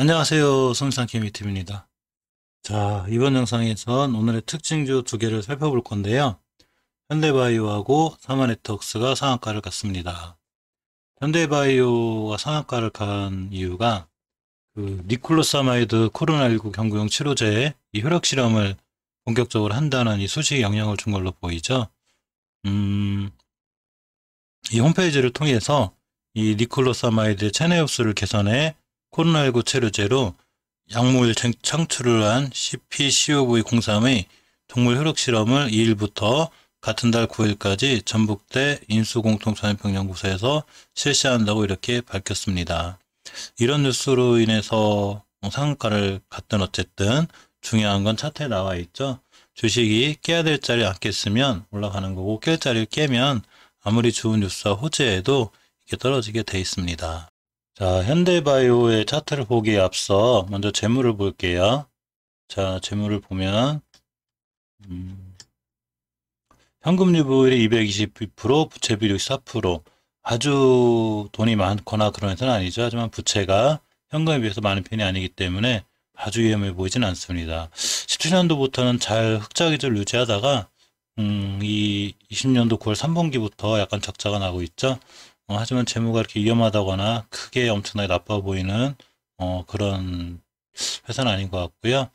안녕하세요. 손상케미TV입니다. 자, 이번 영상에선 오늘의 특징주 두 개를 살펴볼 건데요. 현대바이오하고 사마네트웍스가 상한가를 갔습니다. 현대바이오가 상한가를 간 이유가 니클로사마이드 코로나19 경구용 치료제의 이 효력 실험을 본격적으로 한다는 이 소식에 영향을 준 걸로 보이죠. 이 홈페이지를 통해서 이 니클로사마이드 체내 흡수를 개선해 코로나19 치료제로 약물 창출을 한 CPCOV03의 동물 효력 실험을 2일부터 같은 달 9일까지 전북대 인수공통전염병연구소에서 실시한다고 이렇게 밝혔습니다. 이런 뉴스로 인해서 상한가를 갔든 어쨌든 중요한 건 차트에 나와 있죠. 주식이 깨야 될 자리를 안 깼으면 올라가는 거고, 깰 자리를 깨면 아무리 좋은 뉴스와 호재에도 이게 떨어지게 돼 있습니다. 자, 현대바이오의 차트를 보기에 앞서 먼저 재물을 볼게요. 자, 재물을 보면 현금 유보율이 222%, 부채비율이 64%. 아주 돈이 많거나 그런 것은 아니죠. 하지만 부채가 현금에 비해서 많은 편이 아니기 때문에 아주 위험해 보이진 않습니다. 17년도부터는 잘 흑자 기조를 유지하다가 이 20년도 9월 3분기부터 약간 적자가 나고 있죠. 하지만 재무가 이렇게 위험하다거나 크게 엄청나게 나빠 보이는 그런 회사는 아닌 것 같고요.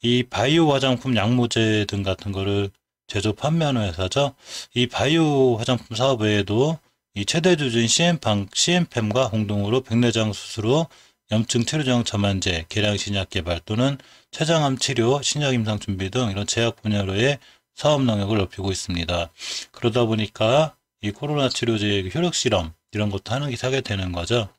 이 바이오 화장품 약모제 등 같은 거를 제조 판매하는 회사죠. 이 바이오 화장품 사업 외에도 이 최대 주주인 CM팜과 공동으로 백내장 수술 후 염증 치료용 점안제, 계량 신약 개발 또는 췌장암 치료, 신약 임상 준비 등 이런 제약 분야로의 사업 능력을 높이고 있습니다. 그러다 보니까 이 코로나 치료제의 효력 실험 이런 것도 하는 기사게 되는 거죠.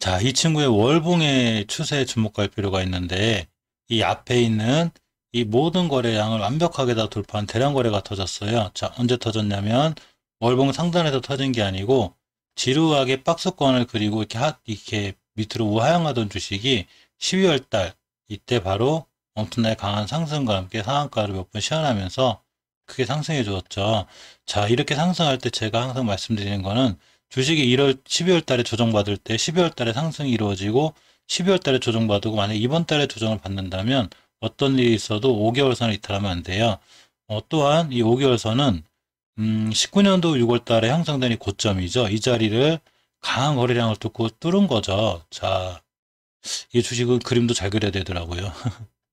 자, 이 친구의 월봉의 추세에 주목할 필요가 있는데, 이 앞에 있는 이 모든 거래량을 완벽하게 다 돌파한 대량 거래가 터졌어요. 자, 언제 터졌냐면 월봉 상단에서 터진 게 아니고 지루하게 박스권을 그리고 이렇게 밑으로 우하향하던 주식이 12월 달 이때 바로 엄청나게 강한 상승과 함께 상한가를 몇 번 시연하면서 크게 상승해 주었죠. 자, 이렇게 상승할 때 제가 항상 말씀드리는 거는 주식이 12월 달에 조정받을 때 12월 달에 상승이 이루어지고 12월 달에 조정받고 만약 이번 달에 조정을 받는다면 어떤 일이 있어도 5개월 선을 이탈하면 안 돼요. 또한 이 5개월 선은 19년도 6월 달에 형성된 이 고점이죠. 이 자리를 강한 거래량을 뚫은 거죠. 자, 이 주식은 그림도 잘 그려야 되더라고요.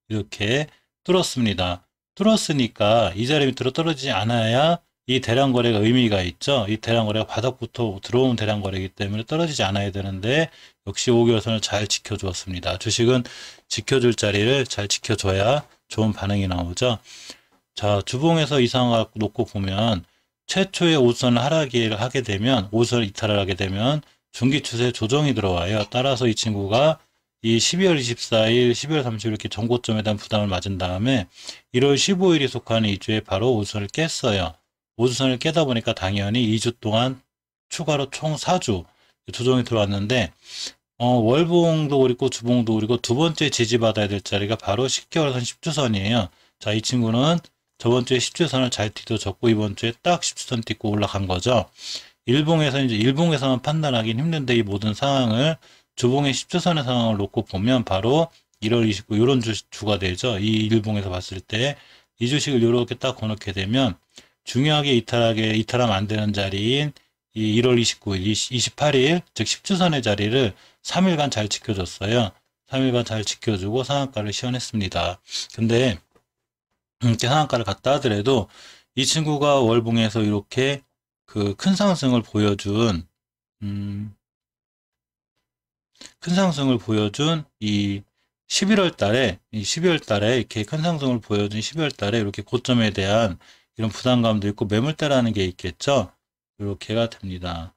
이렇게 뚫었습니다. 뚫었으니까 이 자리 밑으로 떨어지지 않아야 이 대량 거래가 의미가 있죠. 이 대량 거래가 바닥부터 들어온 대량 거래이기 때문에 떨어지지 않아야 되는데 역시 5개월 선을 잘 지켜주었습니다. 주식은 지켜줄 자리를 잘 지켜줘야 좋은 반응이 나오죠. 자, 주봉에서 이상을 놓고 보면 최초의 5선 하락을 하게 되면 5선 이탈을 하게 되면 중기 추세 조정이 들어와요. 따라서 이 친구가 이 12월 24일, 12월 30일 이렇게 전고점에 대한 부담을 맞은 다음에 1월 15일이 속하는 2주에 바로 5선을 깼어요. 5선을 깨다 보니까 당연히 2주 동안 추가로 총 4주 조정이 들어왔는데 월봉도 그리고 주봉도 그리고 두 번째 지지받아야 될 자리가 바로 10개월선 10주선이에요. 자, 이 친구는 저번 주에 10주선을 잘 뒤져졌고 이번 주에 딱 10주선 딛고 올라간 거죠. 일봉에서만 판단하기는 힘든데 이 모든 상황을 주봉의 10주선의 상황을 놓고 보면 바로 1월 29 이런 주가 되죠. 이 일봉에서 봤을 때 이 주식을 이렇게 딱 거놓게 되면 중요하게 이탈하면 안 되는 자리인 이 1월 29일, 28일 즉 10주선의 자리를 3일간 잘 지켜줬어요. 3일간 잘 지켜주고 상한가를 시연했습니다. 근데 이렇게 상한가를 갔다 하더라도 이 친구가 월봉에서 이렇게 그 큰 상승을 보여준 이 11월 달에 이렇게 큰 상승을 보여준 12월 달에 이렇게 고점에 대한 이런 부담감도 있고 매물대라는 게 있겠죠. 이렇게가 됩니다.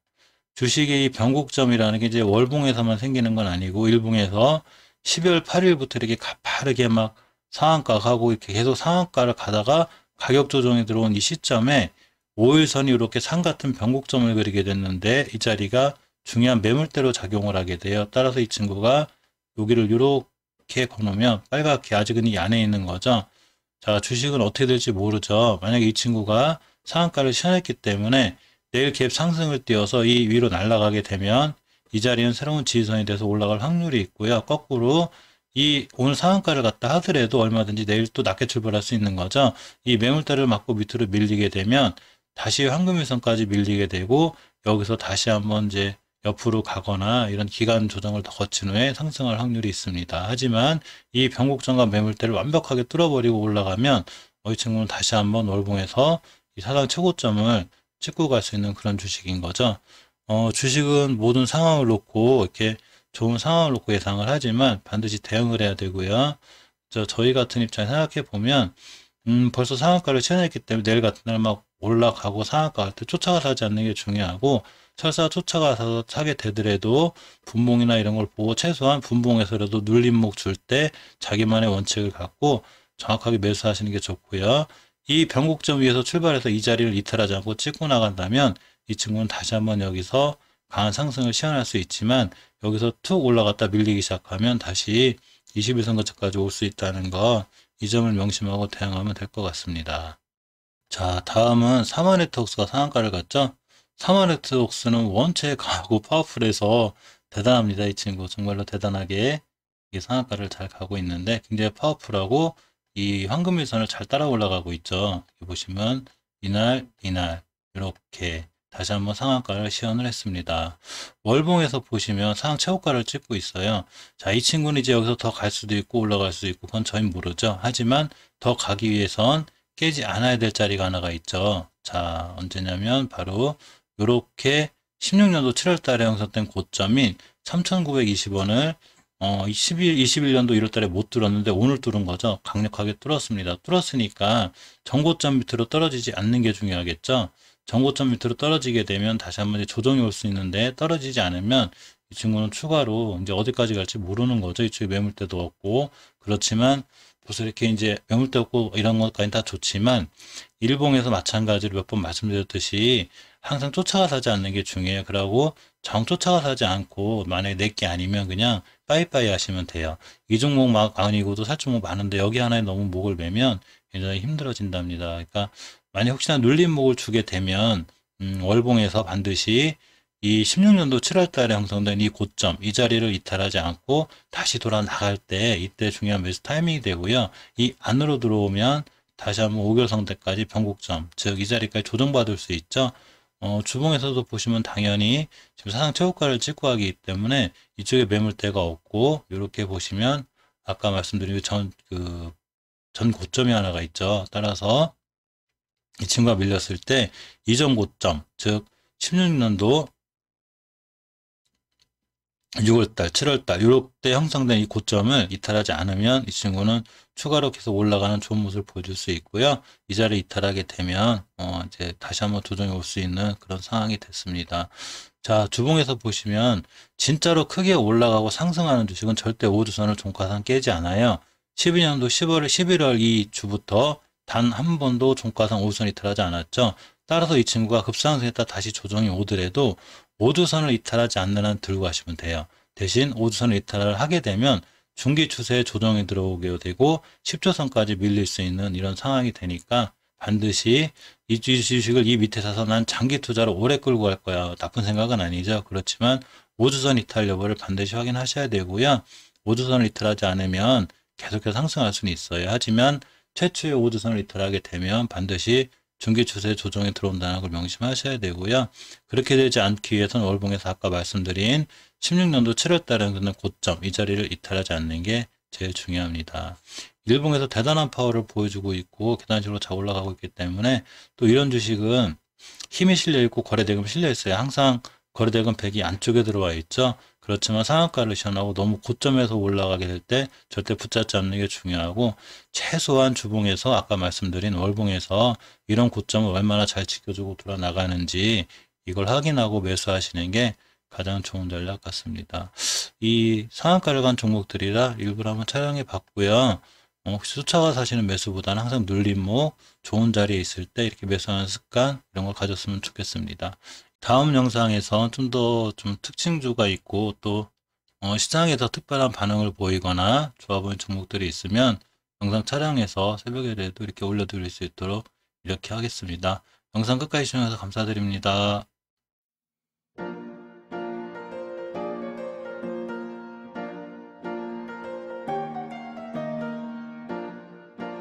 주식의 변곡점이라는 게 이제 월봉에서만 생기는 건 아니고 일봉에서 12월 8일부터 이렇게 가파르게 막 상한가 가고 이렇게 계속 상한가를 가다가 가격 조정이 들어온 이 시점에 5일선이 이렇게 산 같은 변곡점을 그리게 됐는데 이 자리가 중요한 매물대로 작용을 하게 돼요. 따라서 이 친구가 여기를 이렇게 거놓으면 빨갛게 아직은 이 안에 있는 거죠. 자, 주식은 어떻게 될지 모르죠. 만약에 이 친구가 상한가를 시현했기 때문에 내일 갭 상승을 띄어서 이 위로 날아가게 되면 이 자리는 새로운 지지선이 돼서 올라갈 확률이 있고요. 거꾸로 이 오늘 상한가를 갖다 하더라도 얼마든지 내일 또 낮게 출발할 수 있는 거죠. 이 매물대를 맞고 밑으로 밀리게 되면 다시 황금일선까지 밀리게 되고 여기서 다시 한번 이제 옆으로 가거나 이런 기간 조정을 더 거친 후에 상승할 확률이 있습니다. 하지만 이 변곡점과 매물대를 완벽하게 뚫어버리고 올라가면 이 친구는 다시 한번 월봉에서 이 사상 최고점을 찍고 갈 수 있는 그런 주식인 거죠. 주식은 모든 상황을 놓고 이렇게 좋은 상황을 놓고 예상을 하지만 반드시 대응을 해야 되고요. 저희 같은 입장에 생각해 보면 벌써 상한가를 치어냈기 때문에 내일 같은 날 막 올라가고 상한가 할 때 쫓아가 사지 않는 게 중요하고 설사 쫓아가서 사게 되더라도 분봉이나 이런 걸 보고 최소한 분봉에서라도 눌림목 줄 때 자기만의 원칙을 갖고 정확하게 매수하시는 게 좋고요. 이 변곡점 위에서 출발해서 이 자리를 이탈하지 않고 찍고 나간다면 이 친구는 다시 한번 여기서 강한 상승을 시현할 수 있지만 여기서 툭 올라갔다 밀리기 시작하면 다시 21선 근처까지 올 수 있다는 거, 이 점을 명심하고 대응하면 될 것 같습니다. 자, 다음은 사마네트웍스가 상한가를 갔죠. 사마네트웍스는 원체 강하고 파워풀해서 대단합니다. 이 친구 정말로 대단하게 이 상한가를 잘 가고 있는데 굉장히 파워풀하고 이 황금일선을 잘 따라 올라가고 있죠. 여기 보시면 이날 이렇게 다시 한번 상한가를 시연을 했습니다. 월봉에서 보시면 상한 최고가를 찍고 있어요. 자, 이 친구는 이제 여기서 더 갈 수도 있고 올라갈 수도 있고 그건 저희 모르죠. 하지만 더 가기 위해선 깨지 않아야 될 자리가 하나가 있죠. 자, 언제냐면 바로 이렇게 16년도 7월 달에 형성된 고점인 3,920원을 21년도 1월 달에 못 뚫었는데 오늘 뚫은 거죠. 강력하게 뚫었습니다. 뚫었으니까 전고점 밑으로 떨어지지 않는 게 중요하겠죠. 전고점 밑으로 떨어지게 되면 다시 한번 조정이 올 수 있는데 떨어지지 않으면 이 친구는 추가로 이제 어디까지 갈지 모르는 거죠. 이쪽에 매물대도 없고 그렇지만 벌써 이렇게 이제 매물대 없고 이런 것까지 다 좋지만 일봉에서 마찬가지로 몇 번 말씀드렸듯이 항상 쫓아가 사지 않는 게 중요해요. 그러고 정 쫓아가 사지 않고 만약에 내게 아니면 그냥 빠이빠이 하시면 돼요. 이 종목 막 아니고도 살 종목 많은데 여기 하나에 너무 목을 매면 굉장히 힘들어진답니다. 그러니까 만약 혹시나 눌림목을 주게 되면 월봉에서 반드시 이 16년도 7월 달에 형성된 이 고점, 이 자리를 이탈하지 않고 다시 돌아 나갈 때 이때 중요한 매수 타이밍이 되고요. 이 안으로 들어오면 다시 한번 5개월선대까지 변곡점, 즉 이 자리까지 조정받을 수 있죠. 주봉에서도 보시면 당연히 지금 사상 최고가를 찍고 하기 때문에 이쪽에 매물대가 없고 이렇게 보시면 아까 말씀드린 전 고점이 하나가 있죠. 따라서 이 친구가 밀렸을 때 이전 고점, 즉 16년도 6월달, 7월달 이렇게 형성된 이 고점을 이탈하지 않으면 이 친구는 추가로 계속 올라가는 좋은 모습을 보여줄 수 있고요. 이 자리 이탈하게 되면 이제 다시 한번 조정이 올 수 있는 그런 상황이 됐습니다. 자, 주봉에서 보시면 진짜로 크게 올라가고 상승하는 주식은 절대 5주선을 종가상 깨지 않아요. 12년도 11월 이 주부터 단 한 번도 종가상 5주선 이탈하지 않았죠. 따라서 이 친구가 급상승했다 다시 조정이 오더라도 5주선을 이탈하지 않는 한 들고 가시면 돼요. 대신 5주선을 이탈을 하게 되면 중기 추세에 조정이 들어오게 되고 10조선까지 밀릴 수 있는 이런 상황이 되니까 반드시 이 주식을 이 밑에 사서 난 장기 투자로 오래 끌고 갈 거야. 나쁜 생각은 아니죠. 그렇지만 5주선 이탈 여부를 반드시 확인하셔야 되고요. 5주선을 이탈하지 않으면 계속해서 상승할 수는 있어요. 하지만 최초의 5주선을 이탈하게 되면 반드시 중기 추세 조정에 들어온다는 걸 명심하셔야 되고요. 그렇게 되지 않기 위해서는 월봉에서 아까 말씀드린 16년도 7월 달에 그는 고점, 이 자리를 이탈하지 않는 게 제일 중요합니다. 일봉에서 대단한 파워를 보여주고 있고 계단식으로 잘 올라가고 있기 때문에 또 이런 주식은 힘이 실려 있고 거래대금 실려 있어요. 항상 거래대금 100이 안쪽에 들어와 있죠. 그렇지만 상한가를 시현하고 너무 고점에서 올라가게 될 때 절대 붙잡지 않는 게 중요하고 최소한 주봉에서 아까 말씀드린 월봉에서 이런 고점을 얼마나 잘 지켜주고 돌아 나가는지 이걸 확인하고 매수하시는 게 가장 좋은 전략 같습니다. 이 상한가를 간 종목들이라 일부러 한번 촬영해 봤고요. 혹시 쫓아가 사시는 매수보다는 항상 눌림목 좋은 자리에 있을 때 이렇게 매수하는 습관 이런 걸 가졌으면 좋겠습니다. 다음 영상에서 좀 더 특징주가 있고 또 시장에서 특별한 반응을 보이거나 좋아 보이는 종목들이 있으면 영상 촬영해서 새벽에라도 이렇게 올려드릴 수 있도록 이렇게 하겠습니다. 영상 끝까지 시청해주셔서 감사드립니다.